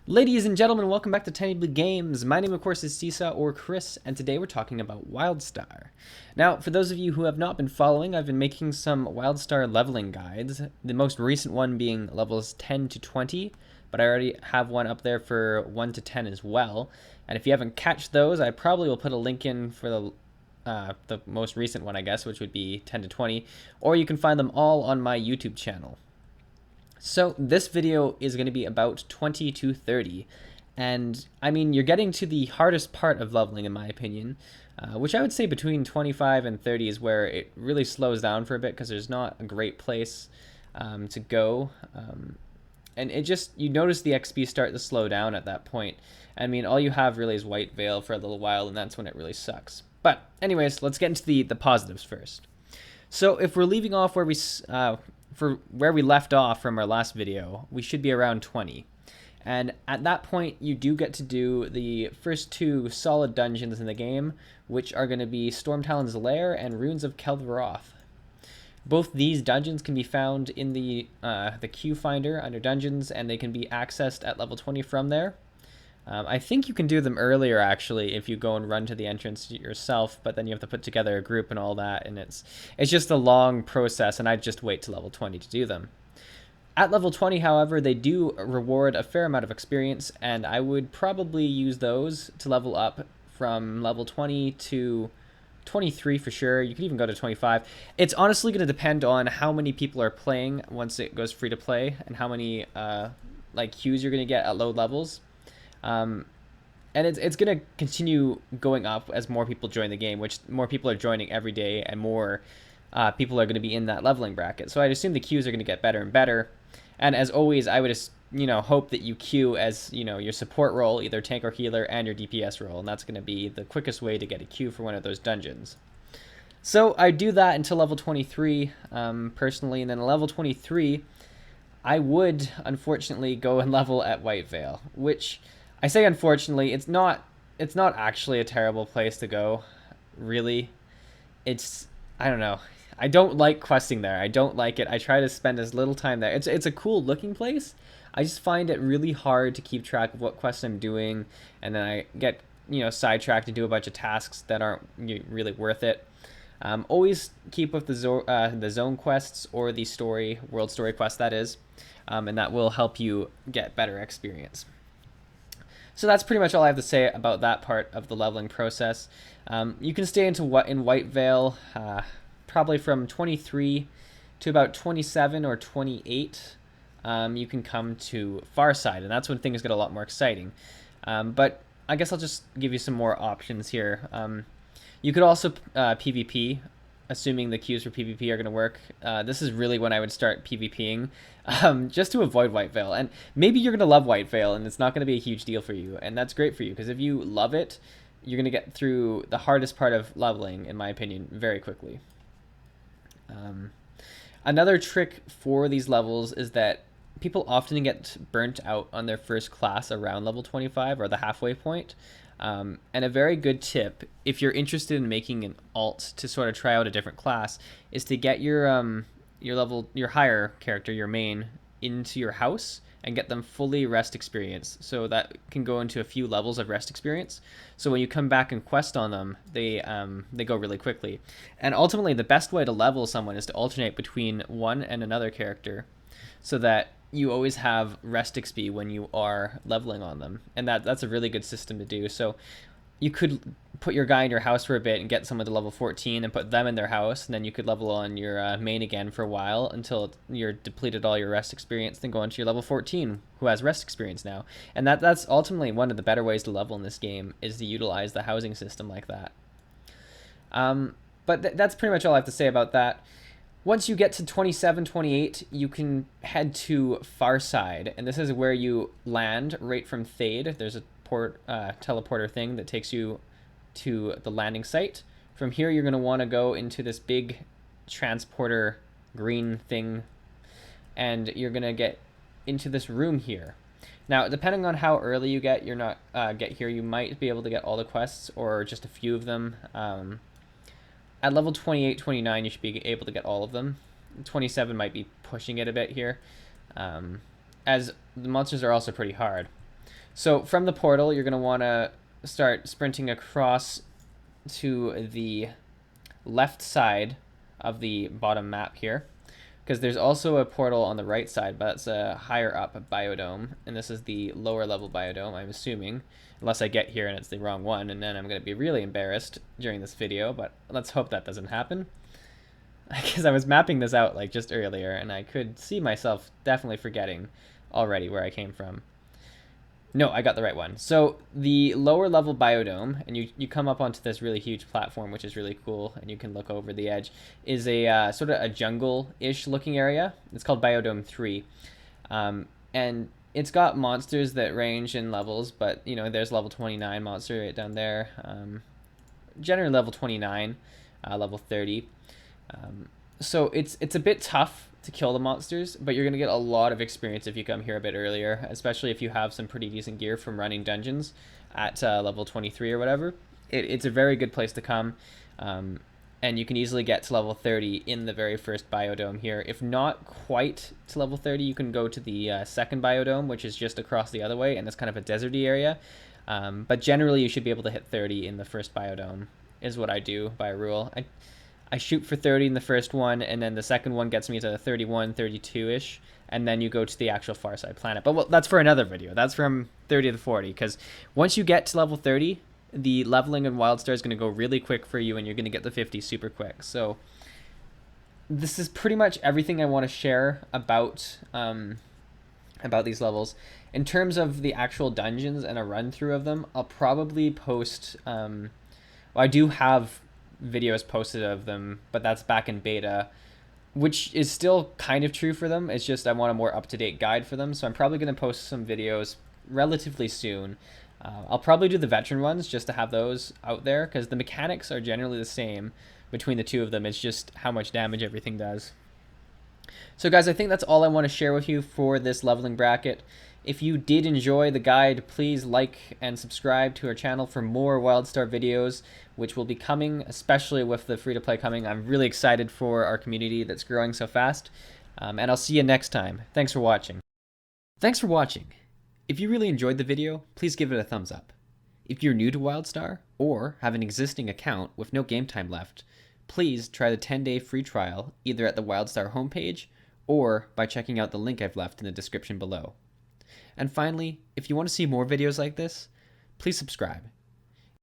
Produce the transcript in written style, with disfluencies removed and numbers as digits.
Ladies and gentlemen, welcome back to TinyBlueGames. My name, of course, is Seesaw or Chris, and today we're talking about Wildstar. Now, for those of you who have not been following, I've been making some Wildstar leveling guides, the most recent one being levels 10 to 20, but I already have one up there for 1 to 10 as well. And if you haven't catched those, I probably will put a link in for the most recent one, I guess, which would be 10 to 20, or you can find them all on my YouTube channel. So this video is going to be about 20 to 30, and I mean, you're getting to the hardest part of leveling in my opinion, which I would say between 25 and 30 is where it really slows down for a bit because there's not a great place to go, and it just, you notice the XP start to slow down at that point. I mean, all you have really is White Veil for a little while, and that's when it really sucks. But anyways, let's get into the positives first. So if we're leaving off where we left off from our last video, we should be around 20. And at that point, you do get to do the first two solid dungeons in the game, which are going to be Stormtalon's Lair and Ruins of Kel'Roth. Both these dungeons can be found in the queue finder under dungeons, and they can be accessed at level 20 from there. I think you can do them earlier, actually, if you go and run to the entrance yourself, but then you have to put together a group and all that, and it's just a long process, and I'd just wait to level 20 to do them. At level 20, however, they do reward a fair amount of experience, and I would probably use those to level up from level 20 to 23 for sure. You could even go to 25. It's honestly going to depend on how many people are playing once it goes free to play, and how many queues you're going to get at low levels. And it's going to continue going up as more people join the game, which more people are joining every day, and more people are going to be in that leveling bracket. So I'd assume the queues are going to get better and better. And as always, I would hope that you queue as your support role, either tank or healer, and your DPS role, and that's going to be the quickest way to get a queue for one of those dungeons. So I do that until level 23 personally, and then at level 23 I would unfortunately go and level at White Veil, which I say unfortunately, it's not actually a terrible place to go, really. I don't know. I don't like questing there. I don't like it. I try to spend as little time there. It's a cool looking place. I just find it really hard to keep track of what quests I'm doing, and then I get sidetracked and do a bunch of tasks that aren't really worth it. Always keep with the zone quests or the world story quest, that is, and that will help you get better experience. So that's pretty much all I have to say about that part of the leveling process. You can stay in White Veil probably from 23 to about 27 or 28. You can come to Farside, and that's when things get a lot more exciting. But I guess I'll just give you some more options here. You could also PvP, assuming the queues for PvP are going to work. This is really when I would start PvPing, just to avoid White Veil. And maybe you're going to love White Veil, and it's not going to be a huge deal for you, and that's great for you, because if you love it, you're going to get through the hardest part of leveling, in my opinion, very quickly. Another trick for these levels is that people often get burnt out on their first class around level 25, or the halfway point. And a very good tip, if you're interested in making an alt to sort of try out a different class, is to get your higher character, your main, into your house and get them fully rest experience. So that can go into a few levels of rest experience. So when you come back and quest on them, they go really quickly. And ultimately, the best way to level someone is to alternate between one and another character, so that you always have rest XP when you are leveling on them, and that's a really good system to do. So you could put your guy in your house for a bit and get someone to level 14 and put them in their house, and then you could level on your main again for a while until you're depleted all your rest experience, then go on to your level 14 who has rest experience now. And that's ultimately one of the better ways to level in this game, is to utilize the housing system like that. But that's pretty much all I have to say about that. Once you get to 27, 28, you can head to Farside, and this is where you land right from Thade. There's a teleporter thing that takes you to the landing site. From here, you're going to want to go into this big transporter green thing, and you're going to get into this room here. Now, depending on how early you get here, you might be able to get all the quests or just a few of them. At level 28, 29, you should be able to get all of them. 27 might be pushing it a bit here. as the monsters are also pretty hard. So from the portal, you're going to want to start sprinting across to the left side of the bottom map here, because there's also a portal on the right side, but that's a higher up biodome, and this is the lower level biodome, I'm assuming, unless I get here and it's the wrong one, and then I'm going to be really embarrassed during this video, but let's hope that doesn't happen. Because I was mapping this out like just earlier, and I could see myself definitely forgetting already where I came from. No, I got the right one. So the lower level biodome, and you come up onto this really huge platform, which is really cool, and you can look over the edge, is a sort of a jungle-ish looking area. It's called Biodome 3. And it's got monsters that range in levels, but, you know, there's level 29 monster right down there. Generally level 29, level 30. So it's a bit tough to kill the monsters, but you're going to get a lot of experience if you come here a bit earlier, especially if you have some pretty decent gear from running dungeons at level 23 or whatever. It's a very good place to come, and you can easily get to level 30 in the very first biodome here. If not quite to level 30, you can go to the second biodome, which is just across the other way, and it's kind of a deserty area. But generally, you should be able to hit 30 in the first biodome, is what I do by rule. I shoot for 30 in the first one, and then the second one gets me to 31, 32-ish, and then you go to the actual far side planet. But well, that's for another video. That's from 30 to 40, because once you get to level 30, the leveling in Wildstar is going to go really quick for you, and you're going to get the 50 super quick. So this is pretty much everything I want to share about these levels. In terms of the actual dungeons and a run-through of them, I'll probably post... well, I do have videos posted of them, but that's back in beta, which is still kind of true for them. It's just I want a more up-to-date guide for them, so I'm probably going to post some videos relatively soon. I'll probably do the veteran ones just to have those out there, because the mechanics are generally the same between the two of them. It's just how much damage everything does. So guys, I think that's all I want to share with you for this leveling bracket. If you did enjoy the guide, please like and subscribe to our channel for more Wildstar videos, which will be coming, especially with the free-to-play coming. I'm really excited for our community that's growing so fast, and I'll see you next time. Thanks for watching. Thanks for watching. If you really enjoyed the video, please give it a thumbs up. If you're new to Wildstar, or have an existing account with no game time left, please try the 10-day free trial either at the Wildstar homepage or by checking out the link I've left in the description below. And finally, if you want to see more videos like this, please subscribe.